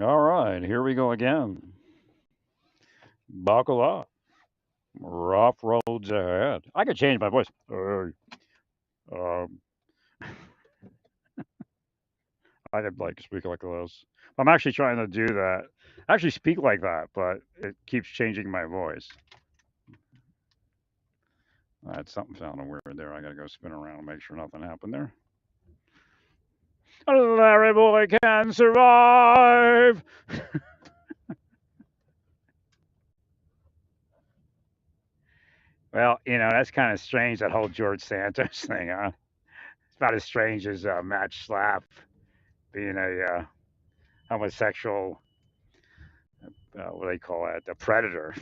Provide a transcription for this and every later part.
All right, here we go again. Buckle up. Rough roads ahead. I could change my voice. Um, I could like speak like this. I'm actually trying to do that. I actually speak like that, but it keeps changing my voice. That's something sounding weird there. I gotta go spin around and make sure nothing happened there. Larry boy can survive. Well, that's kind of strange, that whole George Santos thing, huh? It's about as strange as Matt Schlapp being a homosexual, what do they call it, a predator.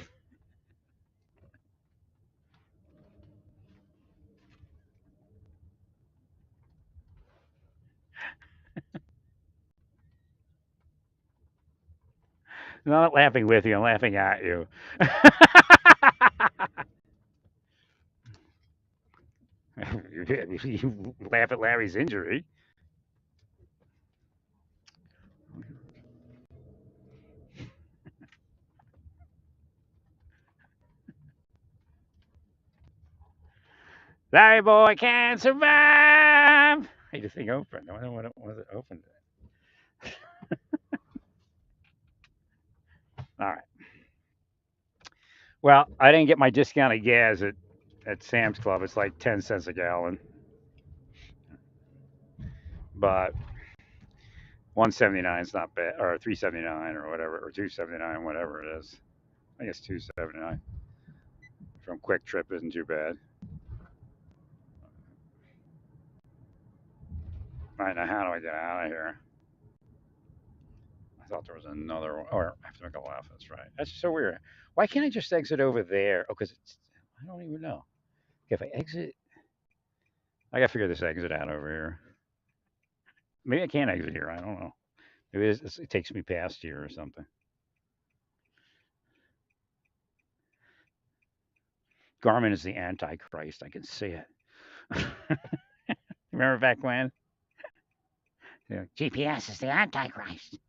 I'm not laughing with you, I'm laughing at you. You laugh at Larry's injury. Larry boy can survive. Hey, the thing opened. I wonder when it was it opened. All right. Well, I didn't get my discounted gas at Sam's Club. It's like 10 cents a gallon, but 179 is not bad, or 379 or whatever, or 279, whatever it is. I guess 279 from Quick Trip isn't too bad. All right, now how do I get out of here? I thought there was another one. Or I have to make a left. That's right. That's so weird. Why can't I just exit over there? Oh, because it's. I don't even know. If I exit, I gotta figure this exit out over here. Maybe I can't exit here. I don't know. Maybe it takes me past here or something. Garmin is the Antichrist. I can see it. Remember back when? Yeah. GPS is the Antichrist.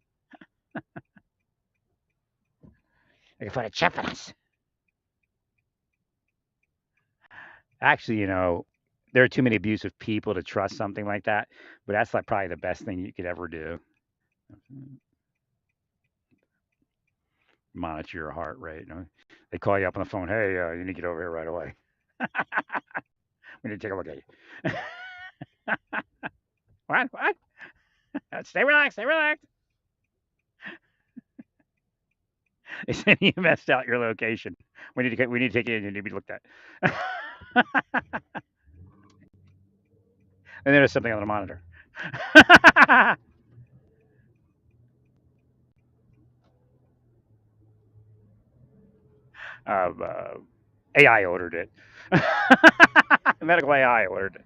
They can put a chip in us. Actually, there are too many abusive people to trust something like that. But that's like probably the best thing you could ever do. Monitor your heart rate. They call you up on the phone. Hey, you need to get over here right away. We need to take a look at you. What? What? Stay relaxed. Stay relaxed. They send you messed out your location. We need to take you in. You need to be looked at. And then there's something on the monitor. AI ordered it. Medical AI ordered it.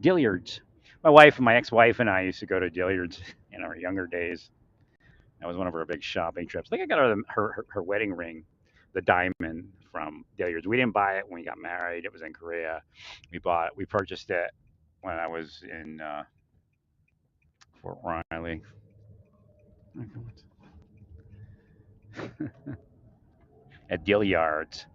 Dilliard's. My ex-wife, and I used to go to Dilliard's in our younger days. That was one of our big shopping trips. I think I got her wedding ring, the diamond from Dilliard's. We didn't buy it when we got married. It was in Korea. We purchased it when I was in Fort Riley. At Dilliard's.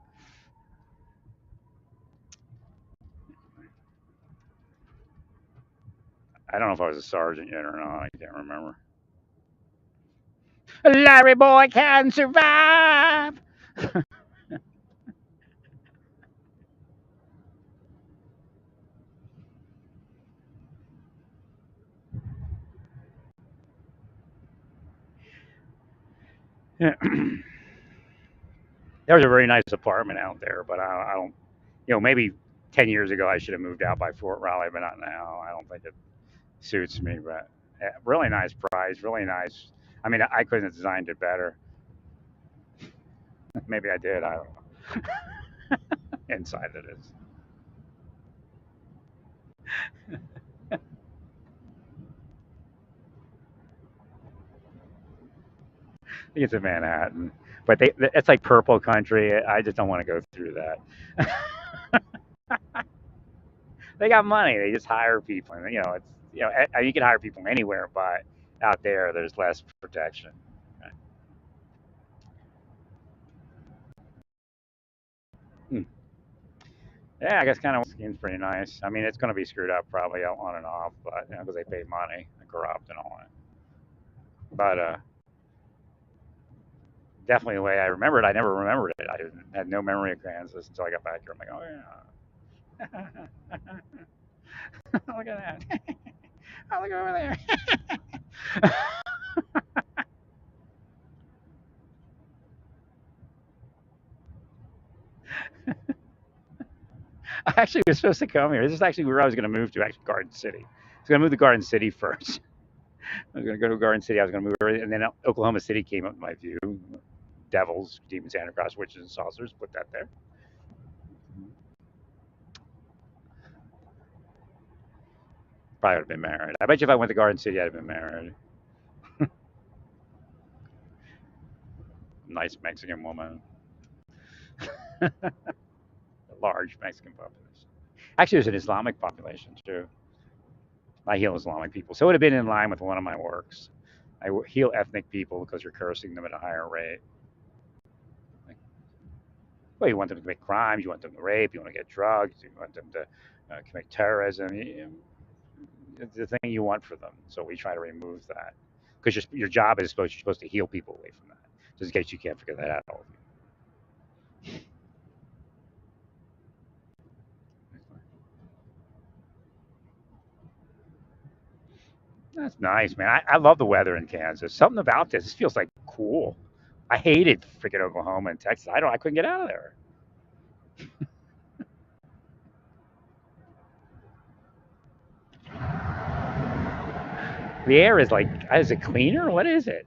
I don't know if I was a sergeant yet or not. I can't remember. Larry boy can survive. There was a very nice apartment out there, but I don't. Maybe 10 years ago I should have moved out by Fort Riley, but not now. I don't think it suits me. But really nice price, really nice. I mean, I couldn't have designed it better. Maybe I did. I don't know. Inside it is. I think it's in Manhattan. But it's like purple country. I just don't want to go through that. They got money. They just hire people, and it's you can hire people anywhere, but out there, there's less protection. Hmm. Yeah, I guess kind of seems pretty nice. I mean, it's going to be screwed up probably on and off, but because they pay money and corrupt and all that. But definitely the way I remember it, I never remembered it. I had no memory of Kansas until I got back here. I'm like, oh yeah, look at that. Oh, look over there. I actually was supposed to come here. This is actually where I was going to move to, actually, Garden City. I was going to move to Garden City first. I was going to go to Garden City. I was going to move over, and then Oklahoma City came up in my view. Devils, demons, antichrist, witches, and saucers. Put that there. Probably would have been married. I bet you if I went to Garden City, I'd have been married. Nice Mexican woman. A large Mexican population. Actually, there's an Islamic population too. I heal Islamic people, so it would have been in line with one of my works. I heal ethnic people because you're cursing them at a higher rate. Like, well, you want them to commit crimes, you want them to rape, you want to get drugs, you want them to commit terrorism. It's the thing you want for them. So we try to remove that because your job is you're supposed to heal people away from that. Just in case you can't figure that out. That's nice, man. I love the weather in Kansas. Something about this. This feels like cool. I hated freaking Oklahoma and Texas. I couldn't get out of there. The air is like, is it cleaner? What is it?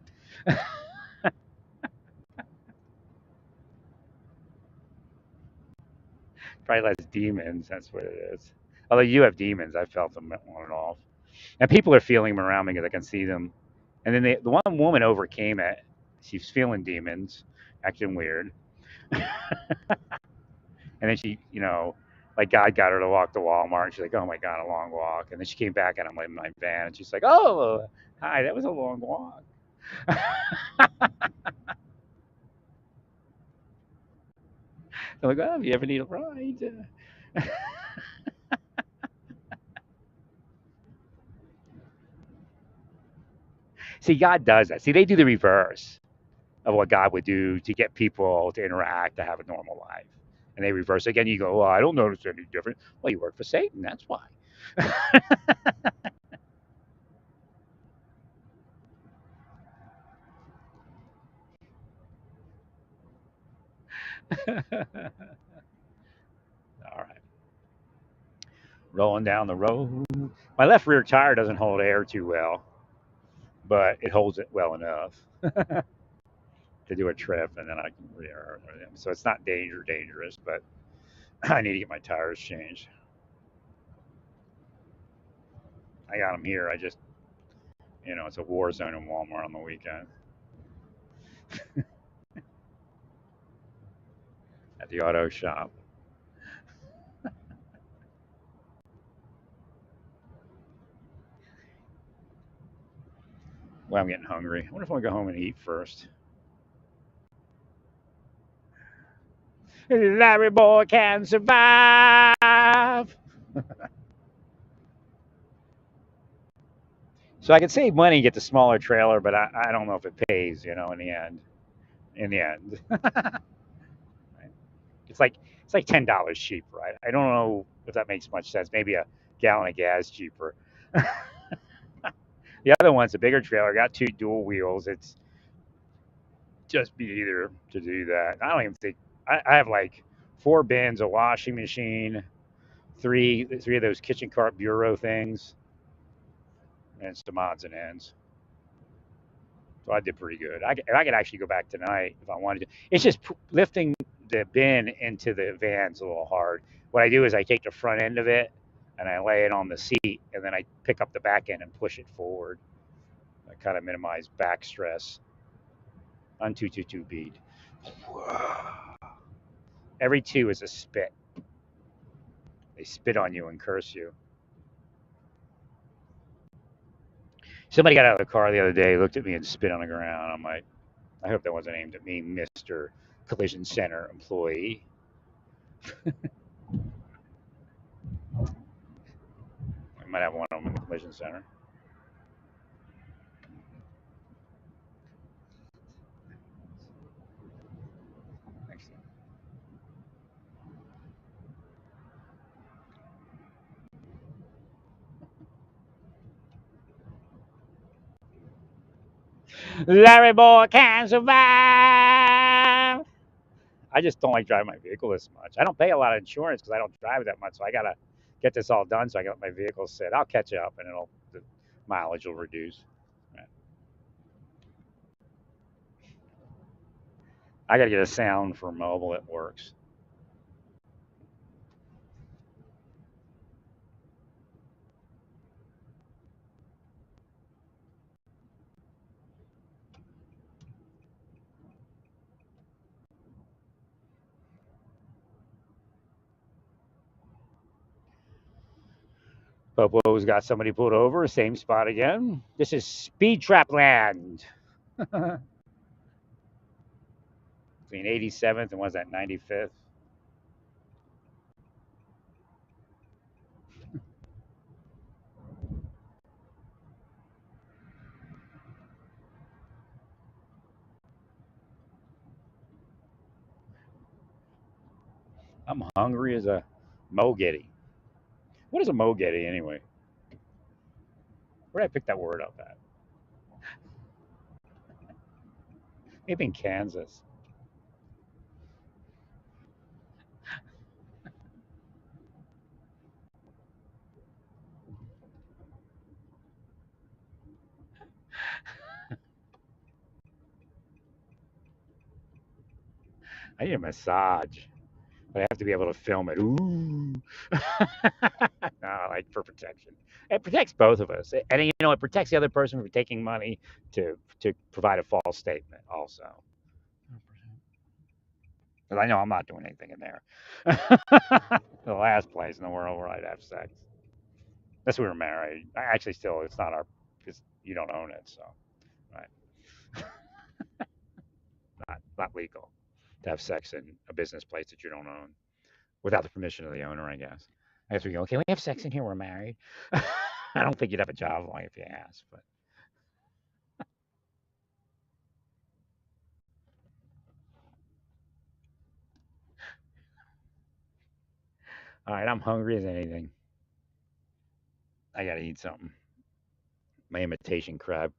Probably less demons. That's what it is. Although you have demons, I felt them on and off. And people are feeling them around me because I can see them. And then the one woman overcame it. She's feeling demons, acting weird. And then she, like God got her to walk to Walmart. She's like, oh my God, a long walk. And then she came back and I'm like in my van and she's like, oh, hi, that was a long walk. I'm like, oh, if you ever need a ride. See, God does that. See, they do the reverse of what God would do to get people to interact, to have a normal life. And they reverse again. You go, well, I don't notice any different. Well, you work for Satan. That's why. All right. Rolling down the road. My left rear tire doesn't hold air too well, but it holds it well enough to do a trip, and then I can rear. So it's not dangerous, but I need to get my tires changed. I got them here. I just, it's a war zone in Walmart on the weekend at the auto shop. Well, I'm getting hungry. I wonder if I want to go home and eat first. Larry boy can survive. So I could save money and get the smaller trailer, but I don't know if it pays, in the end. In the end. It's like $10 cheaper. I don't know if that makes much sense. Maybe a gallon of gas cheaper. The other one's a bigger trailer, got two dual wheels. It's just be either to do that. I don't even think I have like four bins, a washing machine, three of those kitchen cart bureau things, and some odds and ends. So I did pretty good. I could actually go back tonight if I wanted to. It's just lifting the bin into the van's a little hard. What I do is I take the front end of it and I lay it on the seat, and then I pick up the back end and push it forward. I kind of minimize back stress on 222 beat. Every two is a spit. They spit on you and curse you. Somebody got out of the car the other day, looked at me and spit on the ground. I'm like, I hope that wasn't aimed at me, Mister Collision Center employee. We might have one of them in the collision center. Excellent. Larry boy can survive. I just don't like driving my vehicle this much. I don't pay a lot of insurance because I don't drive that much, so I gotta get this all done so I can let my vehicle sit. I'll catch up, and the mileage will reduce. Right. I gotta get a sound for mobile that works. Popo's got somebody pulled over, same spot again. This is Speed Trap Land. Between 87th and was that 95th? I'm hungry as a mogetty. What is a mogetty anyway? Where did I pick that word up at? Maybe in Kansas. I need a massage, but I have to be able to film it. Ooh. No, like for protection. It protects both of us, and it protects the other person from taking money to provide a false statement. Also, because I know I'm not doing anything in there. The last place in the world where I'd have sex. Unless we were married. Actually, still, it's not our. Because you don't own it, so right. Not legal to have sex in a business place that you don't own without the permission of the owner, I guess. I guess we go, can we have sex in here? We're married. I don't think you'd have a job long if you asked, but all right, I'm hungry as anything. I gotta eat something. My imitation crab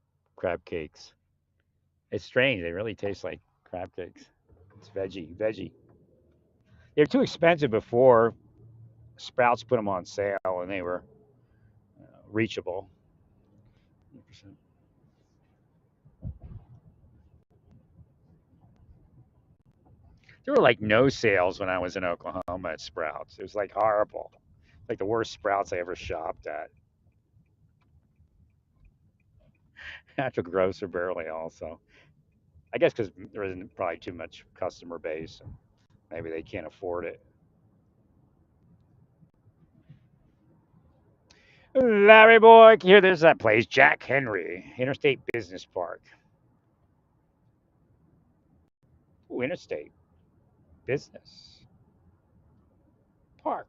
cakes. It's strange. They really taste like crab cakes. It's veggie. They're too expensive before. Sprouts put them on sale, and they were reachable. There were like no sales when I was in Oklahoma at Sprouts. It was like horrible. Like the worst Sprouts I ever shopped at. Natural Grocer barely also. I guess because there isn't probably too much customer base. And maybe they can't afford it. Larry boy, here there's that place, Jack Henry, Interstate Business Park. Ooh, Interstate Business Park.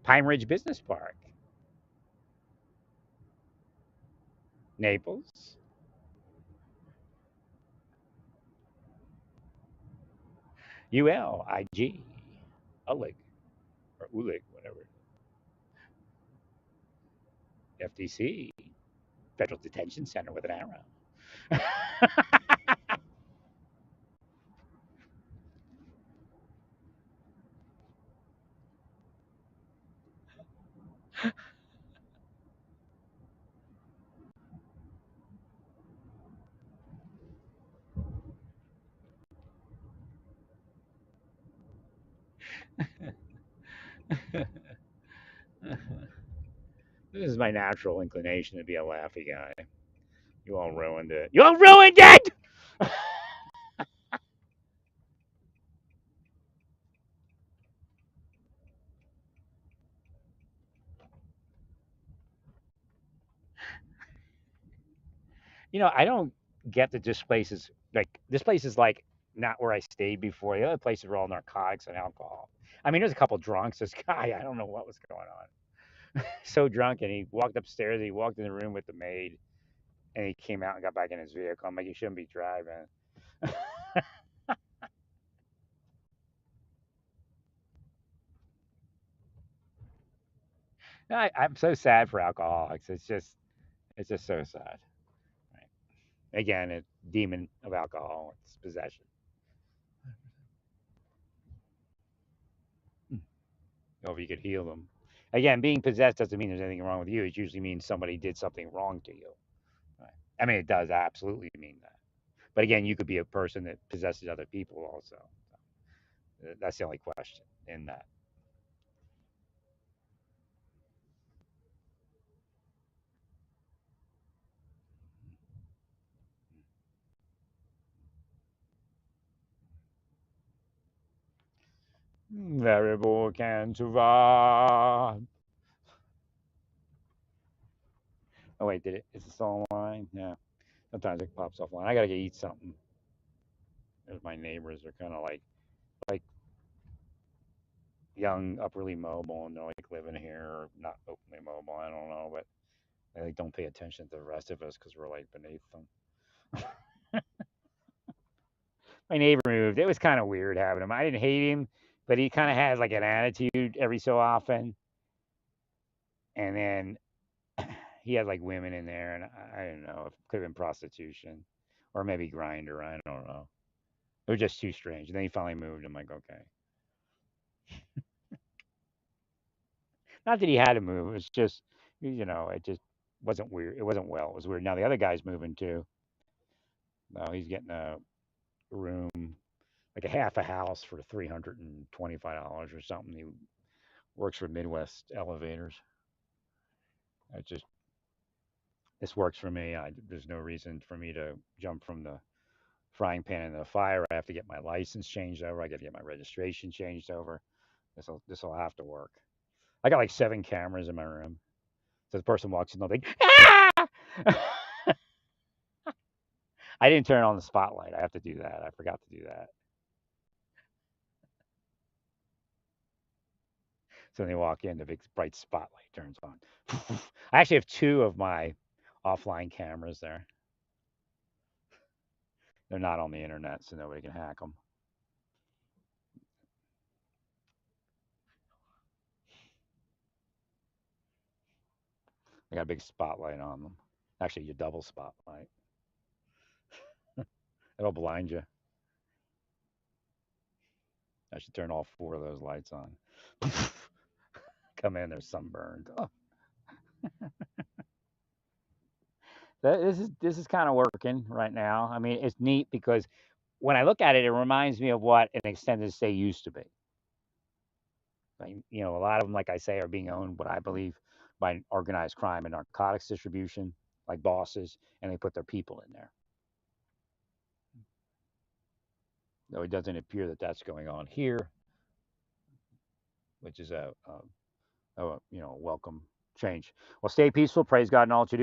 Pine Ridge Business Park. Naples. ULIG. ULIG. Or ULIG, whatever. FDC. Federal Detention Center with an arrow. This is my natural inclination to be a laughy guy. You all ruined it. You all ruined it. I don't get that this place is like not where I stayed before. The other places were all narcotics and alcohol. I mean, there's a couple drunks. This guy, I don't know what was going on. So drunk, and he walked upstairs. And he walked in the room with the maid, and he came out and got back in his vehicle. I'm like, you shouldn't be driving. I'm so sad for alcoholics. It's just so sad. Right? Again, it's demon of alcohol. It's possession. Or if you could heal them. Again, being possessed doesn't mean there's anything wrong with you. It usually means somebody did something wrong to you. Right? I mean, it does absolutely mean that. But again, you could be a person that possesses other people also. That's the only question in that. Variable can survive. Oh wait, did it? Is this online? Yeah. Sometimes it pops offline. I gotta go eat something. There's my neighbors. They're kind of like young, upperly mobile, and they're like living here or not openly mobile. I don't know, but they like don't pay attention to the rest of us because we're like beneath them. My neighbor moved. It was kind of weird having him. I didn't hate him, but he kind of has like an attitude every so often, and then he had like women in there, and I don't know. It could have been prostitution, or maybe grinder. I don't know. It was just too strange. And then he finally moved. I'm like, okay. Not that he had to move. It was just, it just wasn't weird. It wasn't well. It was weird. Now the other guy's moving too. No, he's getting a room, like a half a house for $325 or something. He works for Midwest Elevators. I just this works for me. There's no reason for me to jump from the frying pan into the fire. I have to get my license changed over. I got to get my registration changed over. This will have to work. I got like 7 cameras in my room. So the person walks in, they'll be, ah! I didn't turn on the spotlight. I have to do that. I forgot to do that. So when they walk in, the big bright spotlight turns on. I actually have 2 of my offline cameras there. They're not on the internet, so nobody can hack them. I got a big spotlight on them. Actually, you double spotlight. It'll blind you. I should turn all 4 of those lights on. Come in, they're sunburned. Oh, this is kind of working right now. I mean, it's neat because when I look at it, it reminds me of what an extended stay used to be. Like, a lot of them, like I say, are being owned, what I believe, by organized crime and narcotics distribution, like bosses, and they put their people in there. Though it doesn't appear that that's going on here, which is a welcome change. Well, stay peaceful. Praise God in all that you do.